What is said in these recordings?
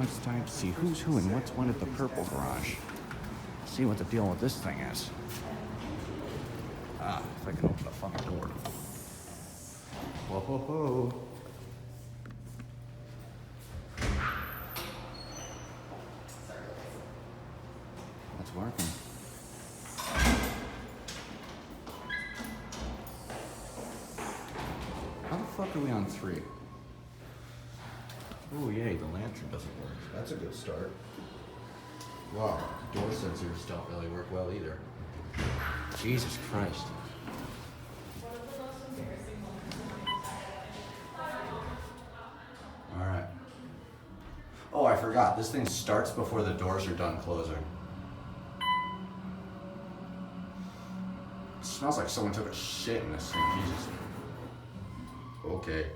it's time to see who's who and what's what at the purple garage. See what the deal with this thing is. Ah, if I can open the fucking door. Whoa, ho, ho. It's working. How the fuck are we on 3? Oh yay, the lantern doesn't work. That's a good start. Wow, door sensors don't really work well either. Jesus Christ. Alright. Oh, I forgot. This thing starts before the doors are done closing. It smells like someone took a shit in this thing. Jesus. Okay.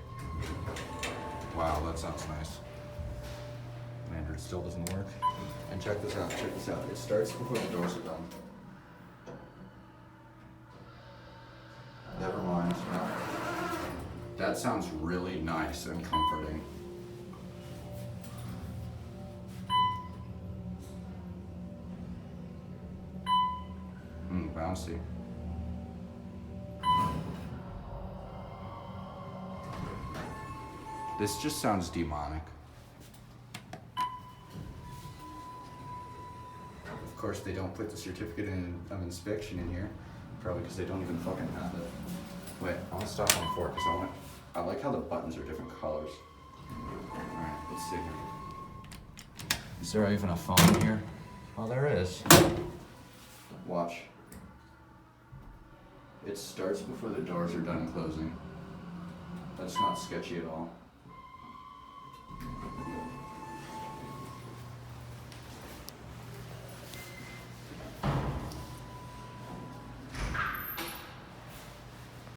Wow, that sounds nice. Lantern still doesn't work. And check this out, check this out. It starts before the doors are done. Never mind. That sounds really nice and comforting. Bouncy. This just sounds demonic. Of course, they don't put the certificate of inspection in here, probably because they don't even fucking have it. Wait, I want to stop on 4 because I like how the buttons are different colors. Alright, let's see here. Is there even a phone in here? Oh, there is. Watch. It starts before the doors are done closing. That's not sketchy at all.